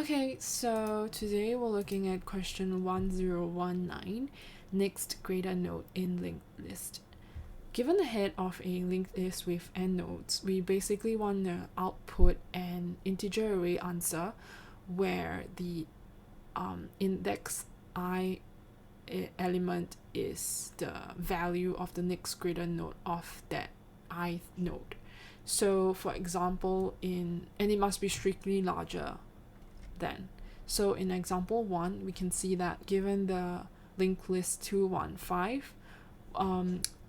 Okay, so today we're looking at question 1019, next greater node in linked list. Given the head of a linked list with n nodes, we basically want to output an integer array answer where the index I element is the value of the next greater node of that I node. So for example, and it must be strictly larger than. So in example 1, we can see that given the linked list 215,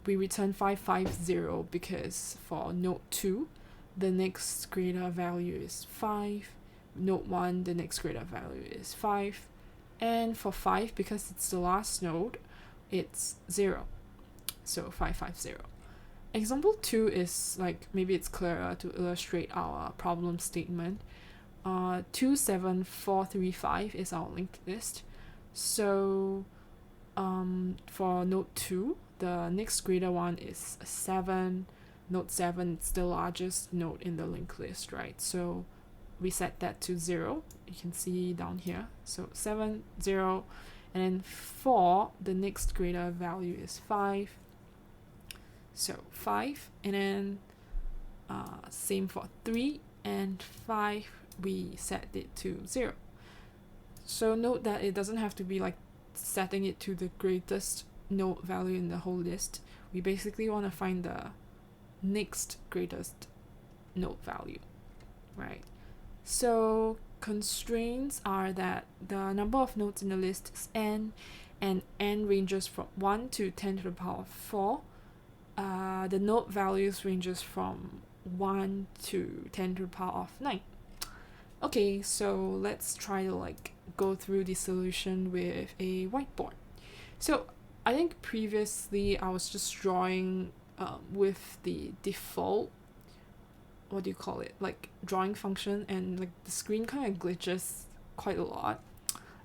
we return 550 because for node 2, the next greater value is 5, node 1, the next greater value is 5, and for 5, because it's the last node, it's 0, so 550. Example 2 is like, maybe it's clearer to illustrate our problem statement. 27435 is our linked list. So for node 2, the next greater one is 7. Node 7 is the largest node in the linked list, right? So we set that to 0. You can see down here. So 7, 0. And then 4, the next greater value is 5. So 5. And then same for 3 and 5. We set it to 0. So note that it doesn't have to be like setting it to the greatest node value in the whole list. We basically want to find the next greatest node value, right? So constraints are that the number of nodes in the list is n, and n ranges from 1 to 10 to the power of 4. The node values ranges from 1 to 10 to the power of 9. Okay, so let's try to go through the solution with a whiteboard. So I think previously I was just drawing with the default, what do you call it, drawing function, and the screen kind of glitches quite a lot.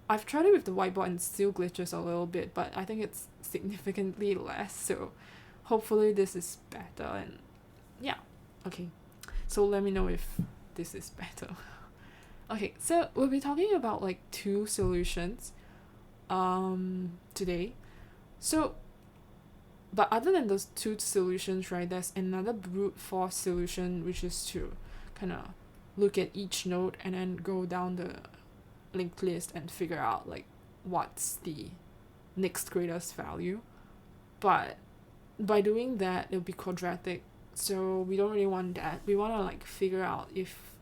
I've tried it with the whiteboard and it still glitches a little bit, but I think it's significantly less, so hopefully this is better. And yeah, okay, so let me know if this is better. Okay, so we'll be talking about two solutions today. So, but other than those two solutions, right, there's another brute force solution, which is to kind of look at each node and then go down the linked list and figure out what's the next greatest value. But by doing that, it'll be quadratic, so we don't really want that. We want to figure out if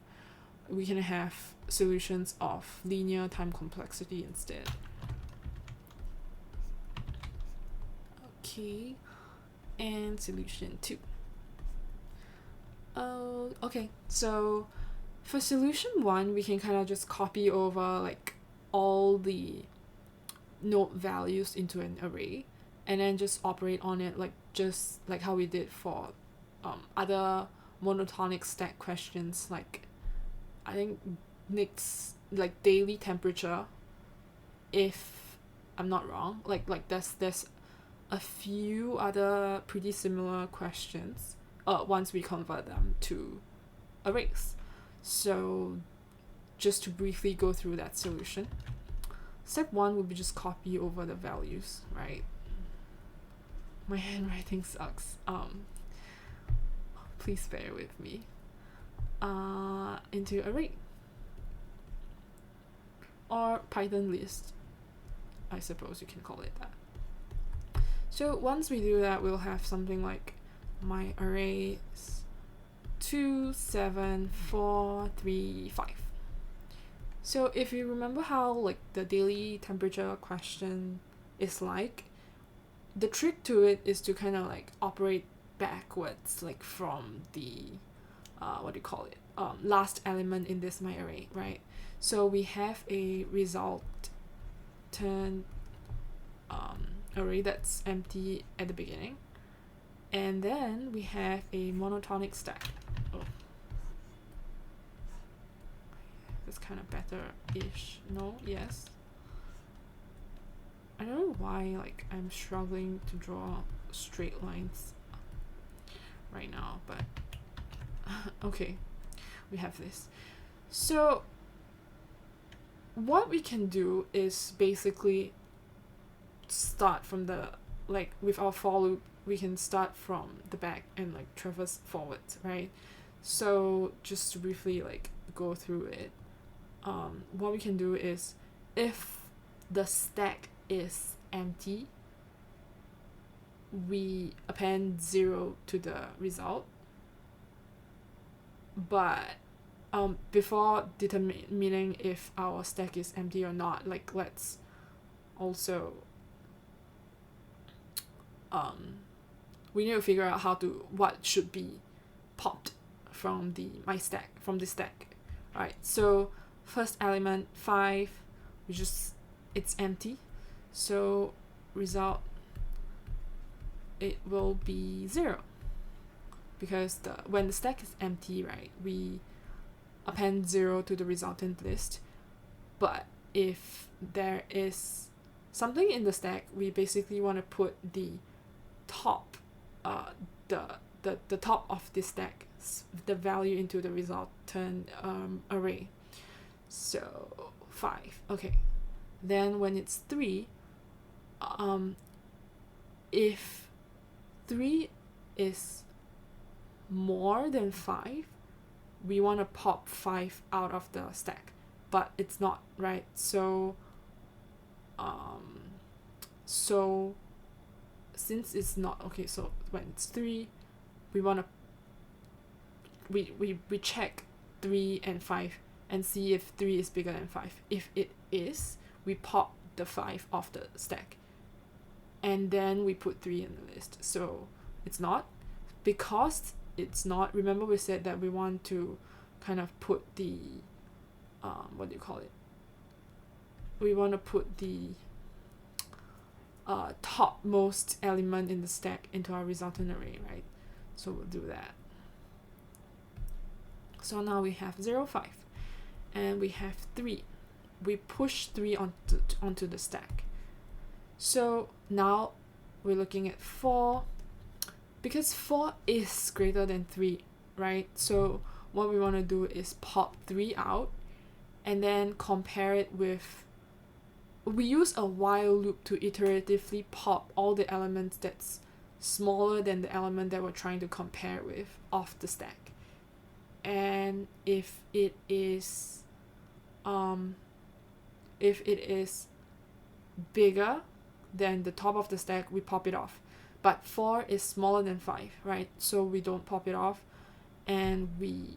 we can have solutions of linear time complexity instead. Okay, and solution 2. Okay, so for solution 1, we can kind of just copy over all the node values into an array and then just operate on it just like how we did for other monotonic stack questions, I think next daily temperature, if I'm not wrong. There's a few other pretty similar questions once we convert them to arrays. So just to briefly go through that solution. Step 1 would be just copy over the values, right? My handwriting sucks. Please bear with me. Into array or Python list, I suppose you can call it that. So once we do that, we'll have something like my array is 2, 7, 4, 3, 5. So if you remember how the daily temperature question is the trick to it is to kind of operate backwards, from the what do you call it, last element in this my array, right? So we have a resultant array that's empty at the beginning, and then we have a monotonic stack. Oh, that's kind of better-ish. No? Yes? I don't know why I'm struggling to draw straight lines right now, but okay, we have this. So what we can do is basically start from the, like with our for loop, we can start from the back and like traverse forwards, right? So just to briefly like go through it, what we can do is, if the stack is empty, we append 0 to the result. But before determining if our stack is empty or not, like let's also we need to figure out what should be popped from the stack, right? So first element 5, it's empty, so result, it will be 0, because when the stack is empty, right, we append 0 to the resultant list. But if there is something in the stack, we basically want to put the top the top of the stack, the value, into the resultant array. So 5. Okay, then when it's 3, if 3 is more than 5, we want to pop 5 out of the stack, but it's not, right? So since it's not, okay, so when it's 3, we want to we check 3 and 5 and see if 3 is bigger than 5. If it is, we pop the 5 off the stack, and then we put 3 in the list. So it's not. Because it's not, remember we said that we want to kind of put the what do you call it, we want to put the topmost element in the stack into our resultant array, right? So we'll do that. So now we have 0, 5, and we have 3. We push 3 onto the stack. So now we're looking at 4, because 4 is greater than 3, right? So what we want to do is pop 3 out, and then compare it with, we use a while loop to iteratively pop all the elements that's smaller than the element that we're trying to compare with off the stack. And if it is bigger than the top of the stack, we pop it off. But 4 is smaller than 5, right? So we don't pop it off, and we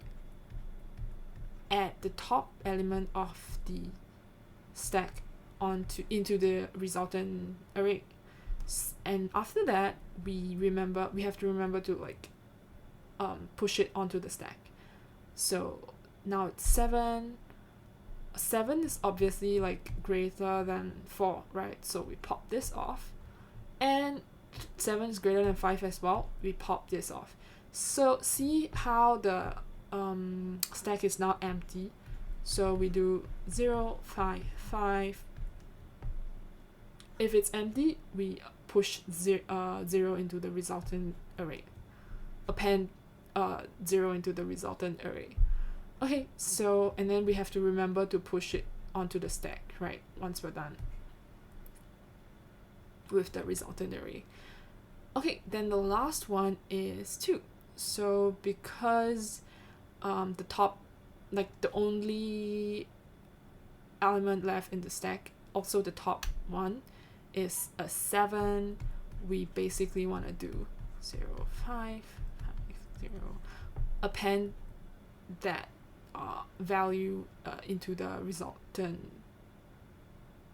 add the top element of the stack into the resultant array. And after that, we have to remember to like push it onto the stack. So now it's 7. 7 is obviously like greater than 4, right? So we pop this off, and 7 is greater than 5 as well. We pop this off. So see how the stack is now empty. So we do 0, 5, 5. If it's empty, we push 0 into the resultant array. Append 0 into the resultant array. Okay, so, and then we have to remember to push it onto the stack, right? Once we're done with the resultant array. Okay, then the last one is 2. So because the top, like the only element left in the stack, also the top one, is a 7, we basically want to do 0, 5, 5, 0, append that value into the resultant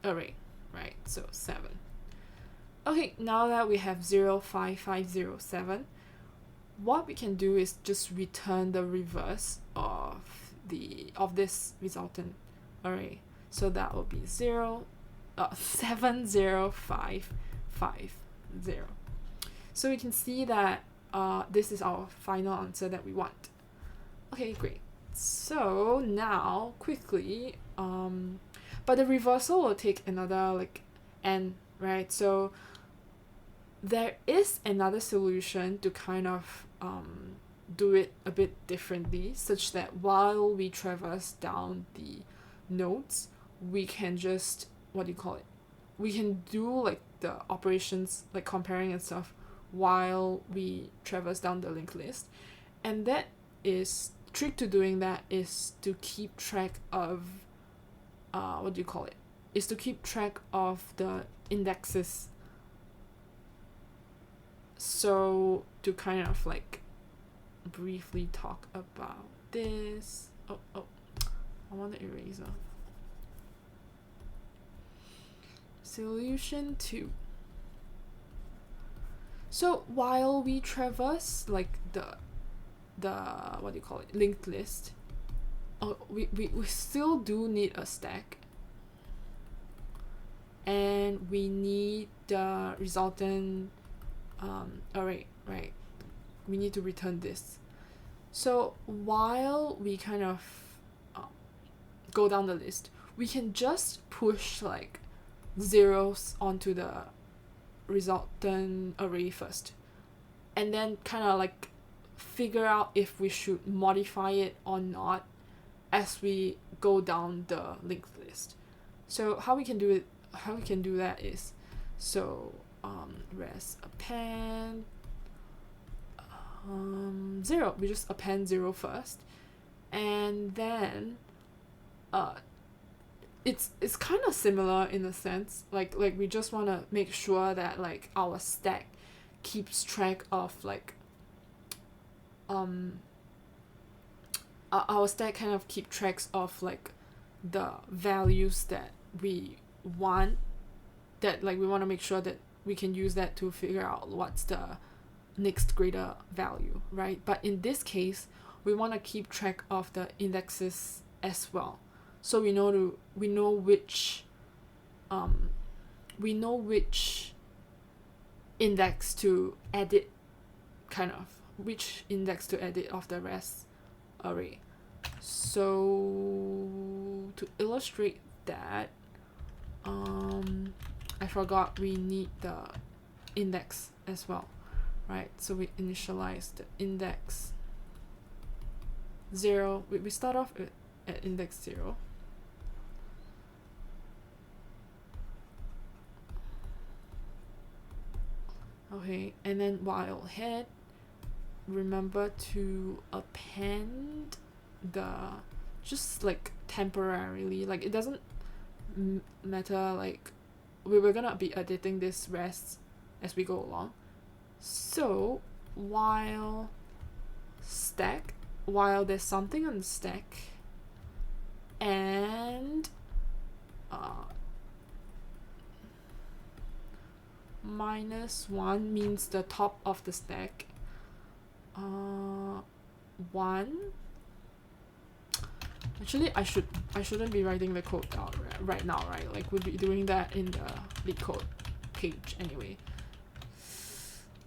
array, right? So 7. Okay, now that we have 0, 5, 5, 0, 7, what we can do is just return the reverse of this resultant array. So that will be 7, 0, 5, 5, 0. So we can see that this is our final answer that we want. Okay, great. So now quickly, but the reversal will take another n, right? So there is another solution to kind of do it a bit differently, such that while we traverse down the nodes, we can just, we can do like the operations like comparing and stuff while we traverse down the linked list. And that is, trick to doing that is to keep track of is to keep track of the indexes. So to kind of like briefly talk about this. I want the eraser. Solution 2. So while we traverse like the linked list, we still do need a stack, and we need the resultant array, right? We need to return this. So while we kind of go down the list, we can just push like zeros onto the resultant array first, and then kind of like figure out if we should modify it or not as we go down the linked list. So how we can do that is, so res append 0, we just append 0 first, and then it's kind of similar in a sense, like we just want to make sure that like our stack keeps track of like our stack kind of keep tracks of like the values that we want, that like we want to make sure that we can use that to figure out what's the next greater value, right? But in this case, we want to keep track of the indexes as well, so we know which index to edit, kind of which index to edit of the res array. So to illustrate that, I forgot we need the index as well, right? So we initialize the index 0. We start off at index 0. Okay, and then while head, remember to append the, just like temporarily, like it doesn't matter, like we're gonna be editing this res as we go along. So while there's something on the stack, and -1 means the top of the stack, 1, actually I shouldn't be writing the code out right now, right? Like we'll be doing that in the LeetCode page anyway.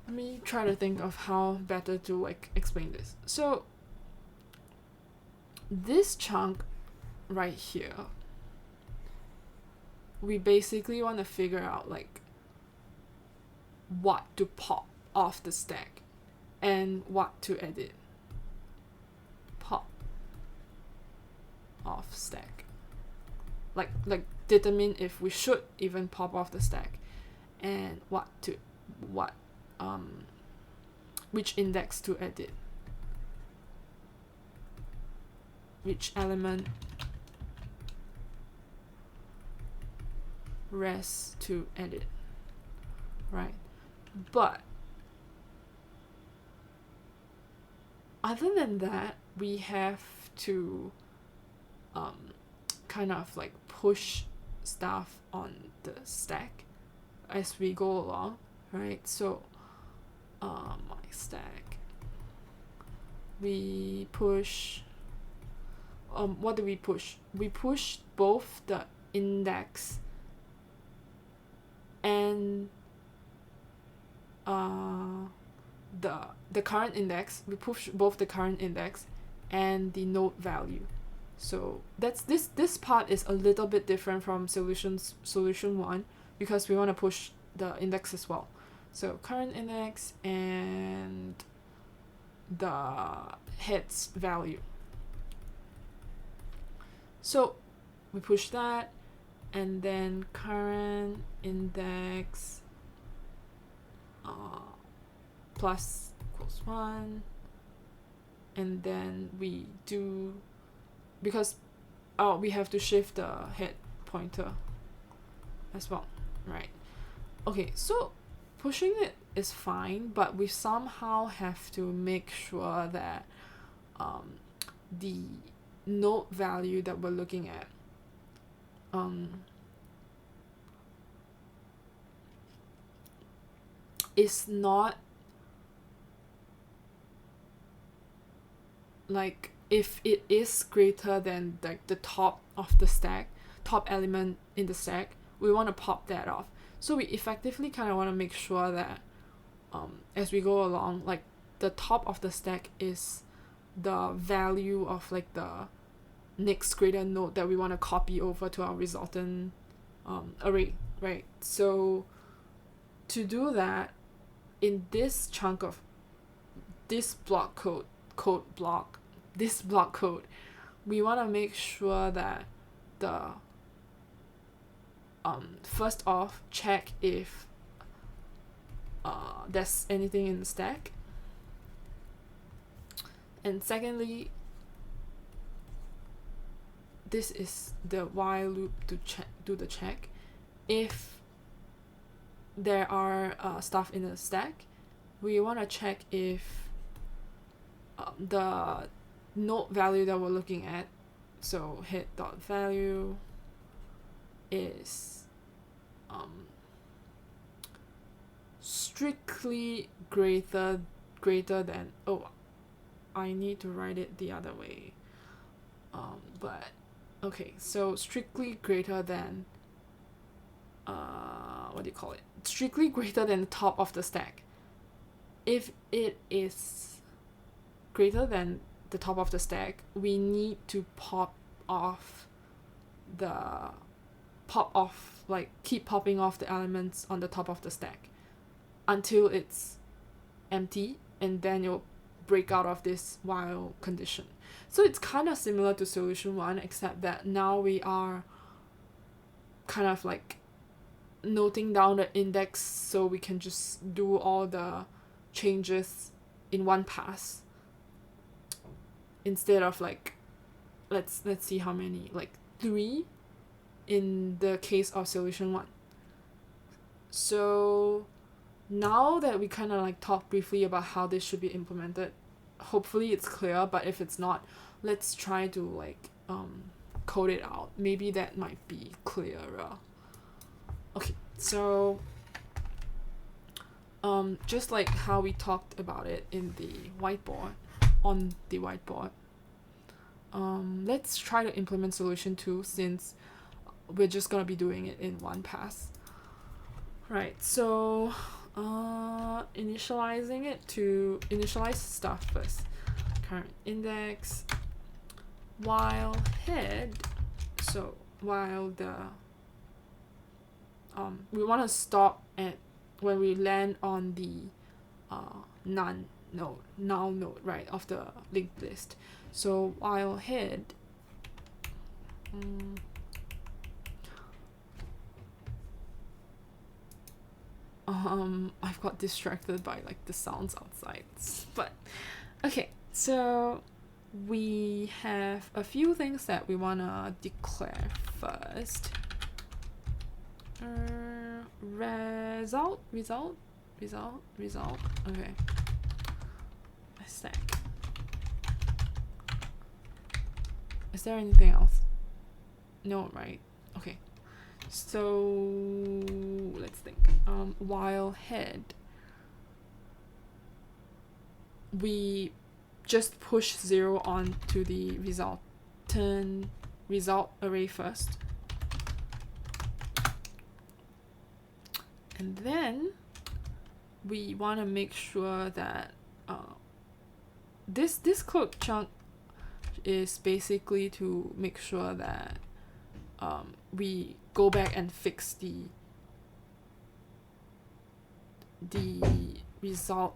Let me try to think of how better to like explain this. So this chunk right here, we basically want to figure out like what to pop off the stack and what to edit. Pop off stack, like determine if we should even pop off the stack, and which index to edit, which element res to edit, right? But other than that, we have to kind of like push stuff on the stack as we go along, right? So my stack, we push, what do we push? We push both the index and the current index. We push both the current index and the node value. So that's this part is a little bit different from solution 1, because we want to push the index as well. So current index and the head's value. So we push that, and then current index plus equals 1, and then we do, because we have to shift the head pointer as well, right? Okay, so pushing it is fine, but we somehow have to make sure that the node value that we're looking at is not like, if it is greater than like the top of the stack, top element in the stack, we want to pop that off. So we effectively kind of want to make sure that as we go along, like the top of the stack is the value of like the next greater node that we want to copy over to our resultant array, right? So to do that, in this chunk of this block code, we want to make sure that the first off, check if there's anything in the stack, and secondly, this is the while loop to do the check. If there are stuff in the stack, we want to check if the node value that we're looking at, so head.value, is strictly greater than, I need to write it the other way, but okay, so strictly greater than strictly greater than the top of the stack. If it is greater than the top of the stack, we need to keep popping off the elements on the top of the stack until it's empty, and then you'll break out of this while condition. So it's kind of similar to solution 1, except that now we are kind of like noting down the index so we can just do all the changes in one pass, instead of like, let's see how many, like 3 in the case of solution 1. So now that we kind of like talked briefly about how this should be implemented, hopefully it's clear, but if it's not, let's try to like code it out. Maybe that might be clearer. Okay, so just like how we talked about it in the whiteboard, let's try to implement solution 2, since we're just gonna be doing it in one pass. Right, so initialize stuff first. Current index while head, so while the we want to stop at when we land on the null node, right, of the linked list. So while head I've got distracted by like the sounds outside, but okay, so we have a few things that we want to declare first. Result. Okay. A stack. Is there anything else? No, right? Okay. So let's think. While head, we just push 0 onto the result array first. And then we want to make sure that this code chunk is basically to make sure that we go back and fix the result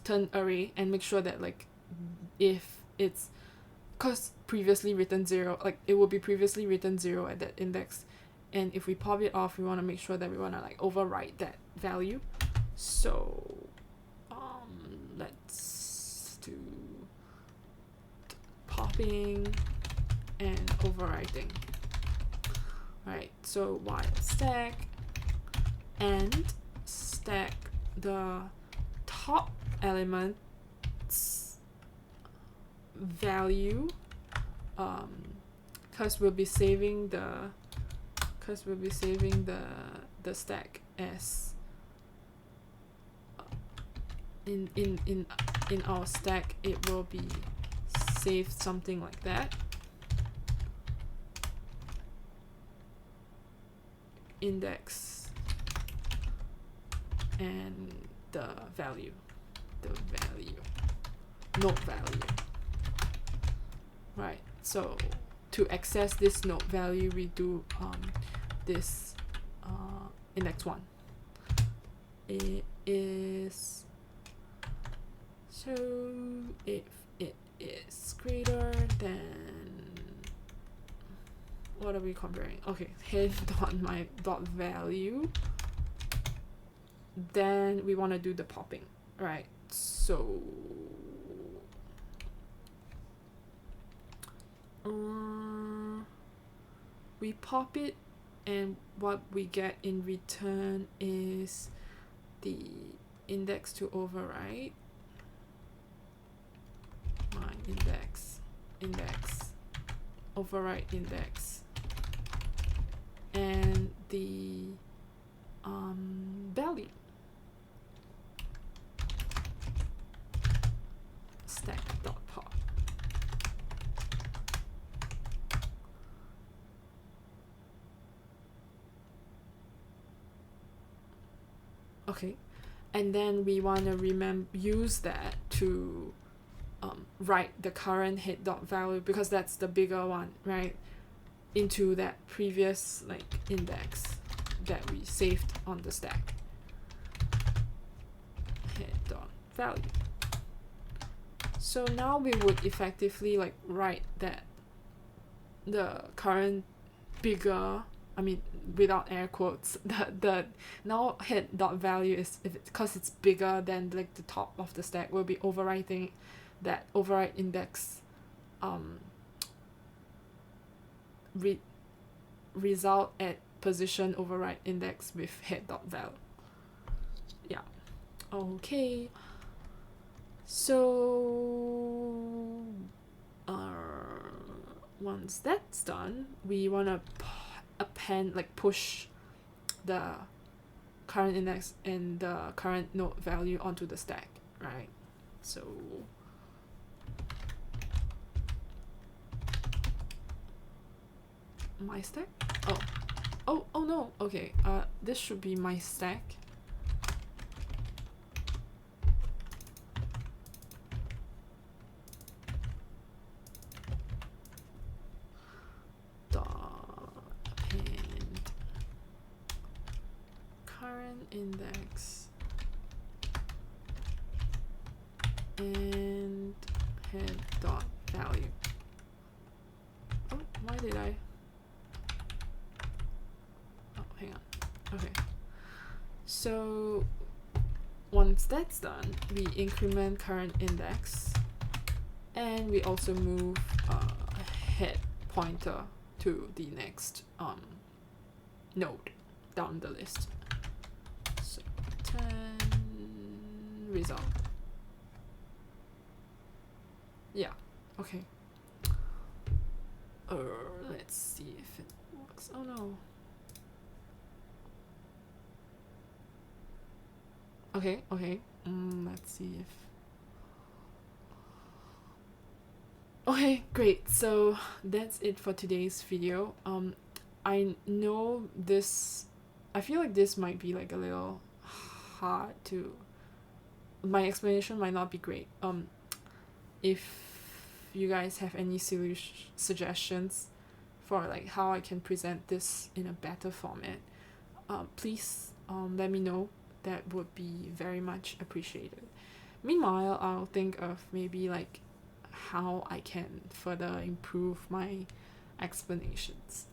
turn array, and make sure that like if it's because previously written 0, like it will be previously written 0 at that index, and if we pop it off, we want to make sure that we want to like overwrite that value. So let's do popping and overwriting. Alright, so while stack and stack the top element's value, because we'll be saving the stack as in our stack, it will be saved something like that. Index and the value, node value. Right, so to access this node value, we do this index 1. It is, so if it is greater than, what are we comparing? Okay, head.my.value, then we want to do the popping, right? So we pop it, and what we get in return is the index to overwrite. My index, overwrite index, and the value. Stack.pop. Okay, and then we want to use that to write the current head.value, because that's the bigger one, right, into that previous like index that we saved on the stack. Head.value. So now we would effectively like write that the current bigger, I mean without air quotes, the now head.value is, if it's because it's bigger than like the top of the stack, we'll be overwriting that overwrite index result at position overwrite index with head.val. Yeah, okay, so once that's done, we want to append, like push the current index and the current node value onto the stack, right? So my stack, oh no, okay, this should be my stack. Append current index and head.value. Oh, why did I? Oh, hang on. Okay. So once that's done, we increment current index, and we also move head pointer to the next node down the list. So 10 result. Yeah, okay. Let's see if it works. Oh no. Okay. Let's see if. Okay, great. So that's it for today's video. I know this, I feel like this might be like a little hard to, my explanation might not be great. If you guys have any suggestions for like how I can present this in a better format, please let me know. That would be very much appreciated. Meanwhile, I'll think of maybe like how I can further improve my explanations.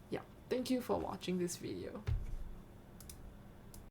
Yeah, thank you for watching this video.